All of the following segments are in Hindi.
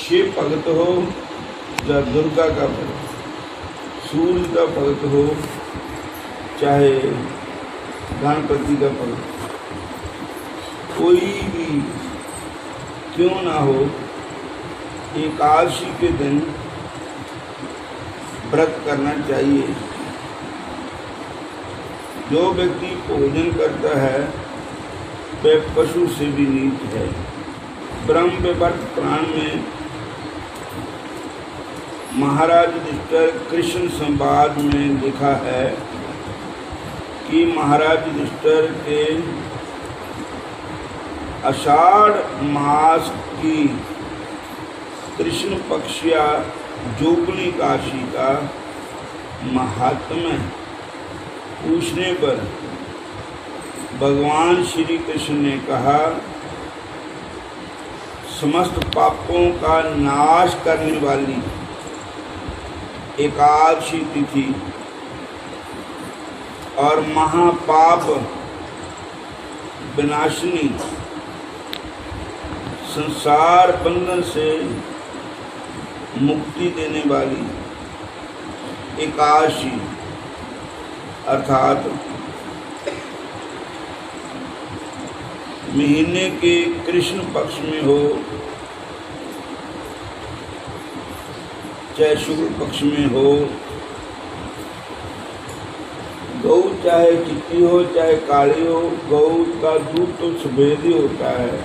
शिव भगत हो या दुर्गा का भगत, सूर्य का भगत हो चाहे गणपति का भगत, कोई भी क्यों ना हो, एकादशी के दिन व्रत करना चाहिए। जो व्यक्ति भोजन करता है वह पशु से भी नीच है। ब्रह्म वैवर्त पुराण में महाराज युधिष्ठिर कृष्ण संवाद में लिखा है कि महाराज युधिष्ठिर के आषाढ़ मास की कृष्ण पक्षिया जोगनी काशी का महात्म्य पूछने पर भगवान श्री कृष्ण ने कहा, समस्त पापों का नाश करने वाली एकादशी तिथि और महापाप विनाशिनी संसार बंधन से मुक्ति देने वाली एकादशी अर्थात महीने के कृष्ण पक्ष में हो चाहे शुक्ल पक्ष में हो, गौ चाहे चिट्टी हो चाहे काली हो, गौ का दूध तो सफेद ही होता है।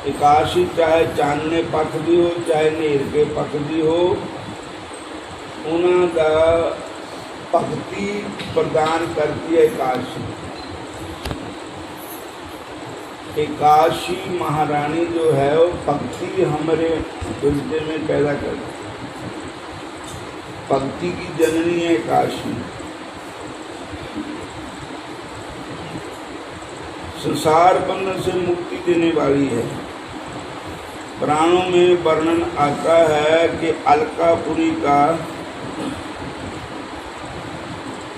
एकादशी चाहे चांदने पक्ष दी हो चाहे नेर के पक्ष दी हो, उन्होंने भक्ति प्रदान करती है एकादशी। एकादशी महारानी जो है वो भक्ति हमारे हृदय में पैदा करती, भक्ति की जननी है एकादशी। संसार बंधन से मुक्ति देने वाली है। पुराणों में वर्णन आता है कि अलकापुरी का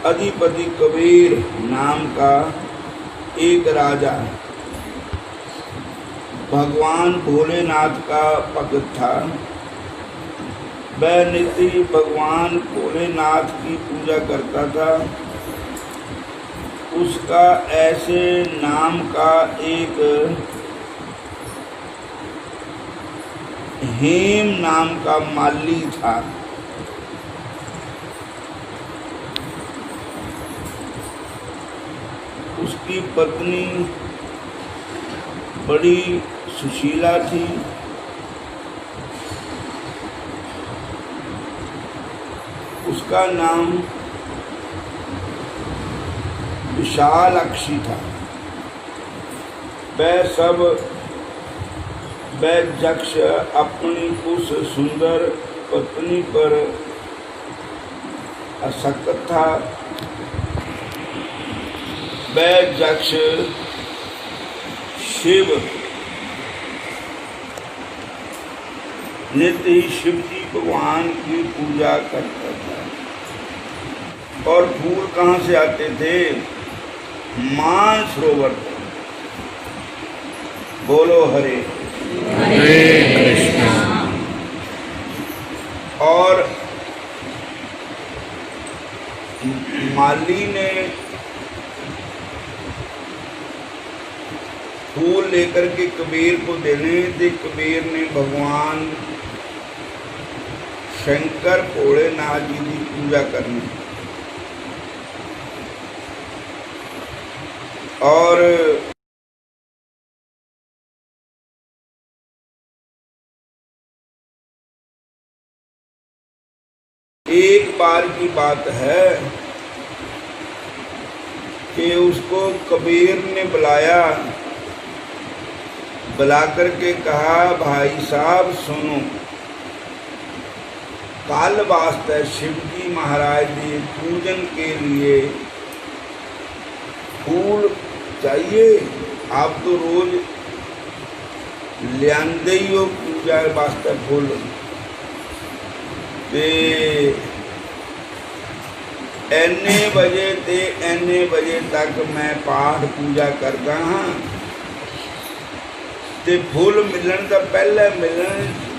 अधिपति कबीर नाम का एक राजा भगवान भोलेनाथ का भक्त था। वह नित्य ही भगवान भोलेनाथ की पूजा करता था। उसका ऐसे नाम का एक हेम नाम का माली था। उसकी पत्नी बड़ी सुशीला थी। उसका नाम विशालाक्षी था। वह यक्ष अपनी उस सुंदर पत्नी पर आसक्त था। वह यक्ष शिव नित्य ही शिव जी भगवान की पूजा करता था। और फूल कहाँ से आते थे? मानसरोवर। बोलो हरे कृष्णा। और माली ने फूल लेकर के कबीर को देने थे। कबीर ने भगवान शंकर भोलेनाथ जी की पूजा करनी। और एक बार की बात है कि उसको कबीर ने बुलाया, बुला करके कहा, भाई साहब सुनो, काल वास्ते शिव जी महाराज जी पूजन के लिए फूल चाहिए। आप तो रोज ले आंदे ही हो पूजा वास्ते फूल। ते एने बजे ते एने बजे तक मैं पाठ पूजा करता हाँ, ते फुल मिलन का पहला मिलन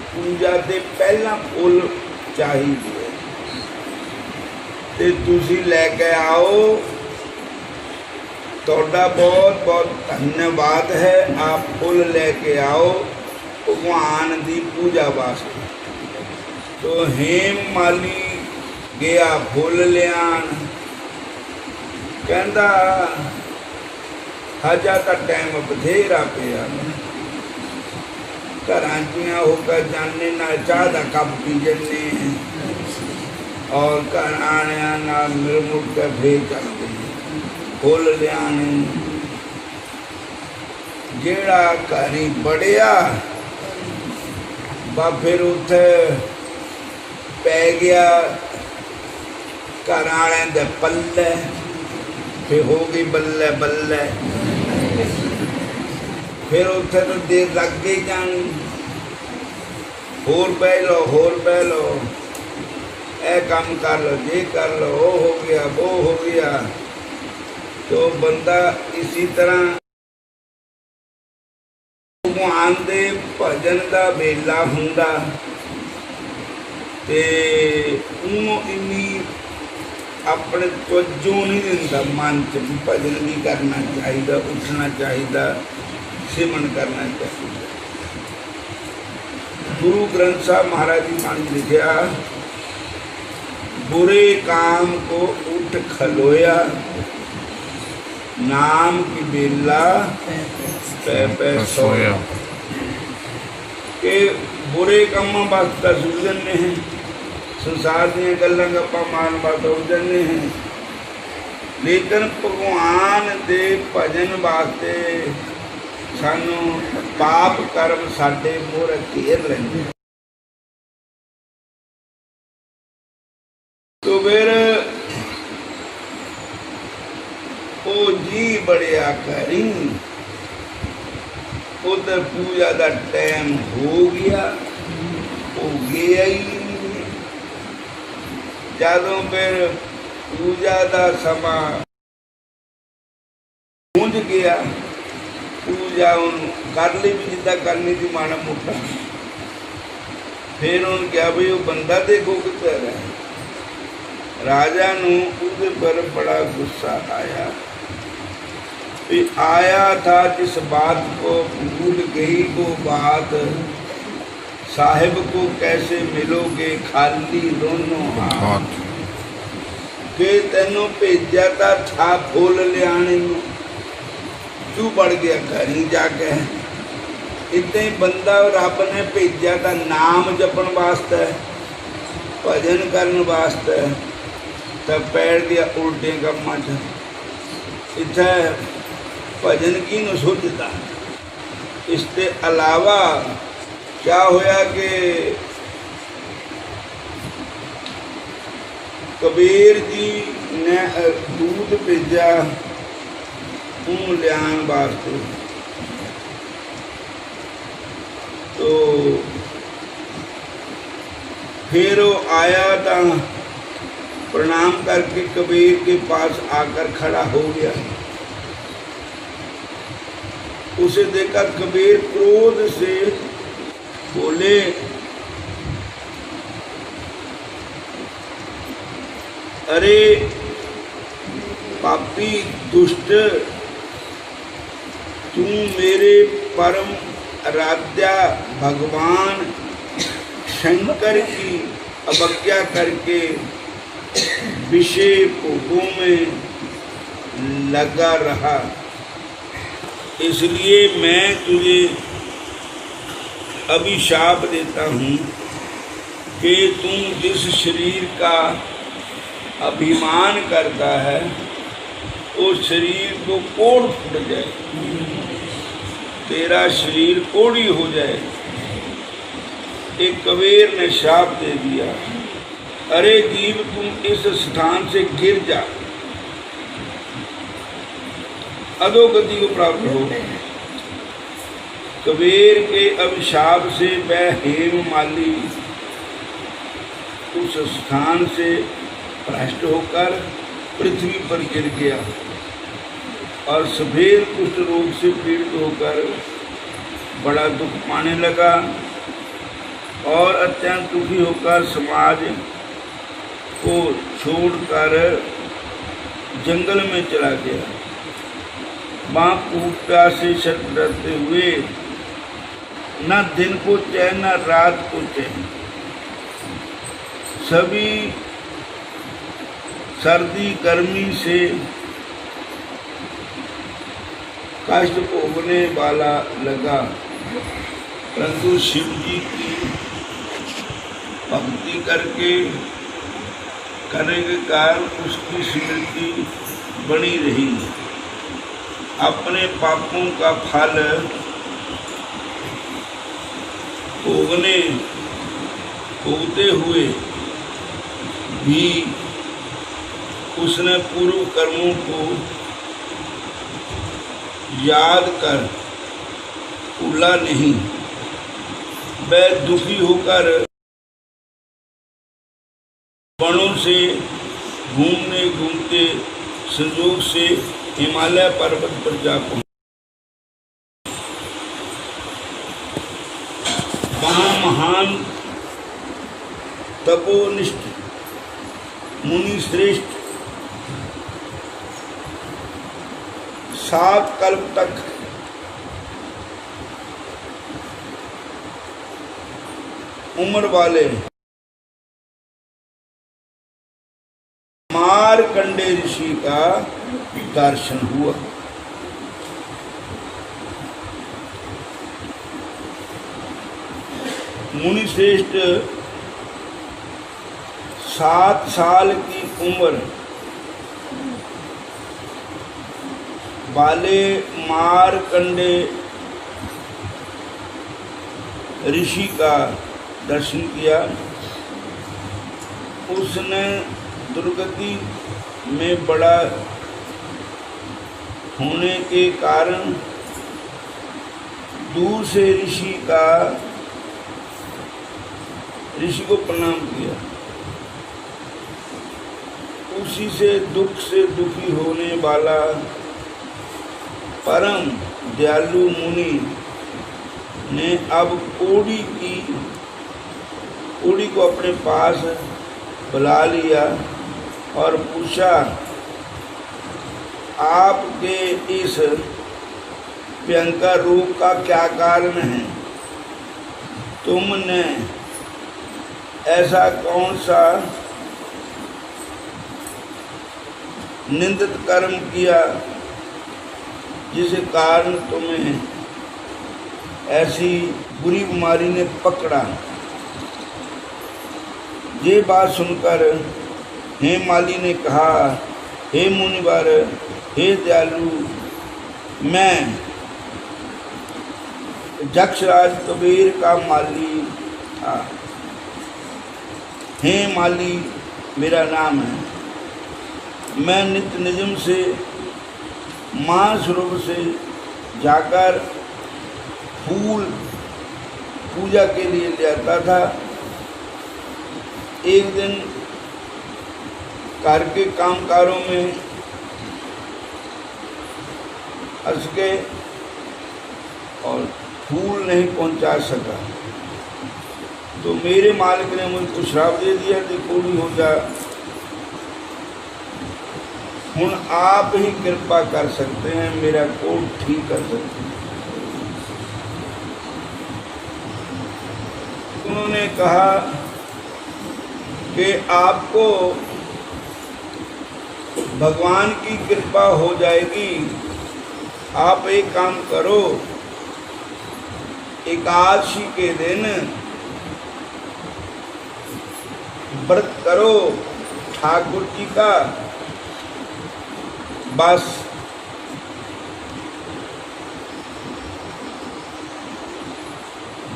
पूजा ते पहला फुल चाहिए ते तुसी लैके आओ। तोड़ा बहुत बहुत धन्यवाद है। आप फुल लेके आओ भगवान की पूजा वास्ते। तो हेम माली गया फुल लियान, कहता हजा तो टाइम बथेरा पिया, घर चियाँ होकर जाने ना चाह का कप पी जन्ने और घर आने ना मिल मुल के फिर चलते फुल लियाने। जेड़ा घरी बढ़िया बा फिर उथे पै गया घर आने दे पल्ले, फिर हो गई बल्ले बल्ले। फिर उथे तो देर लग गई जानी, होर बह लो होर बह लो, ए काम कर लो ये कर लो, वो हो गया वो हो गया। तो बंदा इसी तरह भगवान दे भजन का वेला हुंदा ते इन्नी अपने तवज्जो नहीं दिंदा मन च भी भजन भी करना चाहिए, उठना चाहिए, सिमन करना चाहिए। गुरु ग्रंथ साहब महाराज जी ने लिखा, बुरे काम को उठ खलोया, नाम की बेला पै पै सोया। के बुरे कामों वास्ते सुजन ने हैं, संसार दी गल्लां गप्पां मारन वास्ते उजन ने हैं, लेकिन भगवान दे भजन वास्ते सानू पाप कर्म साडे मोहरे घेर लेंदे। तो फिर ओ जी बड़िया करी, उधर पूजा का टाइम हो गया, वो गया ही नहीं। जदों फिर पूजा का समा पहुंच गया, पूजा उन कर ली भी जिदा करनी थी माड़ा मोटा। फिर उन्हें क्या भाई वो बंदा देखो किधर है। राजा नूं उसके पर बड़ा गुस्सा आया। आया था जिस बात को भूल गई वो बात, साहिब को कैसे मिलोगे खाली दोनों हाथ। के तेनों भेजा था फुल लियाने, तू बढ़ गया घरी जाके। इतना ही बंदा रब ने भेजा था नाम जपन वास्ते, भजन करने वास्ते, तब पैर गया उल्टे कामों च। इत्थे भजन की न सोचता। इसके अलावा क्या होया कि कबीर जी ने दूध भेजा ऊन लियान वास्ते। तो फिर वो आया था, प्रणाम करके कबीर के पास आकर खड़ा हो गया। उसे देखा कबीर क्रोध से बोले, अरे पापी दुष्ट, तू मेरे परम आराध्या भगवान शंकर की अवज्ञा करके विषय भोगों में लगा रहा। इसलिए मैं तुझे अभिशाप देता हूँ कि तुम जिस शरीर का अभिमान करता है उस शरीर को कोड़ फूट जाए, तेरा शरीर कोड़ी हो जाए। एक कबीर ने शाप दे दिया, अरे जीव तुम इस स्थान से गिर जा, अधोगति को प्राप्त हो। कबीर के अभिशाप से वह हेम माली उस स्थान से भ्रष्ट होकर पृथ्वी पर गिर गया और सफेद कुष्ठ रोग से पीड़ित होकर बड़ा दुख पाने लगा और अत्यंत दुखी होकर समाज को छोड़कर जंगल में चला गया। वहाँ भूख प्यास से छटपटाते हुए न दिन को चैन न रात को चैन, सभी सर्दी गर्मी से कष्ट भोगने वाला लगा, परंतु शिव जी की भक्ति करने के कारण उसकी स्मृति बनी रही। अपने पापों का फल भोगते हुए भी उसने पूर्व कर्मों को याद कर भूला नहीं। वह दुखी होकर वनों से घूमते संजोग से हिमालय पर्वत पर जा पहुंचा। वहाँ महान तपोनिष्ठ मुनि श्रेष्ठ 7 कल्प तक उम्र वाले मार्कंडे ऋषि का दर्शन हुआ। मुनि श्रेष्ठ 7 साल की उम्र वाले मार्कंडे ऋषि का दर्शन किया। उसने दुर्गति में बड़ा होने के कारण दूर से ऋषि को प्रणाम किया। उसी से दुखी होने वाला परम दयालु मुनि ने अब कोड़ी को अपने पास बुला लिया और पूछा, आपके इस भयंकर रोग का क्या कारण है? तुमने ऐसा कौन सा निंदित कर्म किया जिस कारण तुम्हें ऐसी बुरी बीमारी ने पकड़ा? ये बात सुनकर हेमाली ने कहा, हे मुनिवर, हे दयालु, मैं जक्षराज कबीर का माली था। हेमाली मेरा नाम है। मैं नित्य निजम से मानसरोवर से जाकर फूल पूजा के लिए ले आता था। एक दिन घर के कामकारों में फंस गए और फूल नहीं पहुंचा सका, तो मेरे मालिक ने मुझको श्राप दे दिया कि कोड़ी हो जा। हुण आप ही कृपा कर सकते हैं, मेरा कोट ठीक कर सकते हैं। उन्होंने कहा कि आपको भगवान की कृपा हो जाएगी। आप एक काम करो, एकादशी के दिन व्रत करो ठाकुर जी का, बस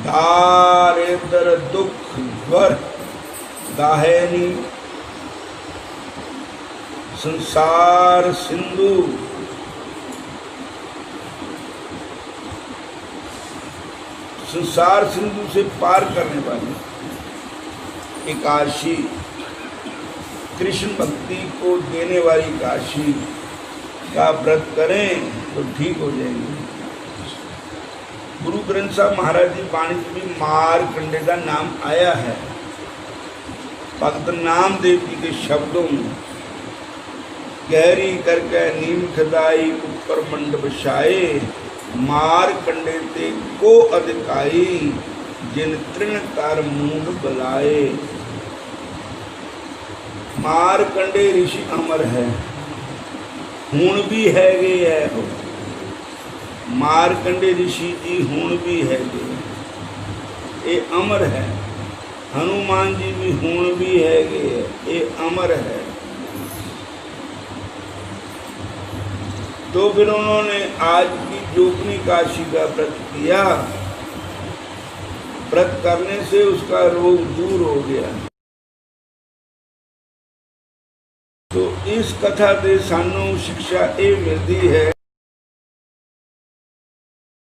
दारिद्र दुख ज्वर दाहिनी संसार सिंधु से पार करने वाली एकादशी, कृष्ण भक्ति को देने वाली एकादशी का व्रत करें तो ठीक हो जाएंगे। गुरु ग्रंथ साहब महाराज जी बाणी में भी मारकंडे का नाम आया है। भगत नामदेव जी के शब्दों में गहरी करके नीम खदाई ऊपर मंडप छाए, मारकंडे ते को अधिकाई जिन तृण तार मूंड बुलाए। मारकंडे ऋषि अमर है, हुण भी है गे है। मारकंडे ऋषि जी हुण भी है गे, ये अमर है। हनुमान जी भी हुण भी है गे, ये अमर है। तो फिर उन्होंने आज की जोगनी काशी का व्रत किया, व्रत करने से उसका रोग दूर हो गया। तो इस कथा से सानू शिक्षा ये मिलती है,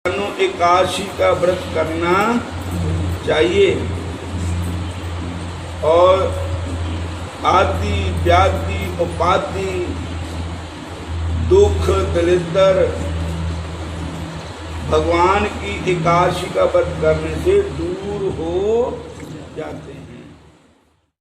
सानू एकादशी का व्रत करना चाहिए और आदि व्याधि उपाधि दुख दरिद्र भगवान की एकादशी का व्रत करने से दूर हो जाते।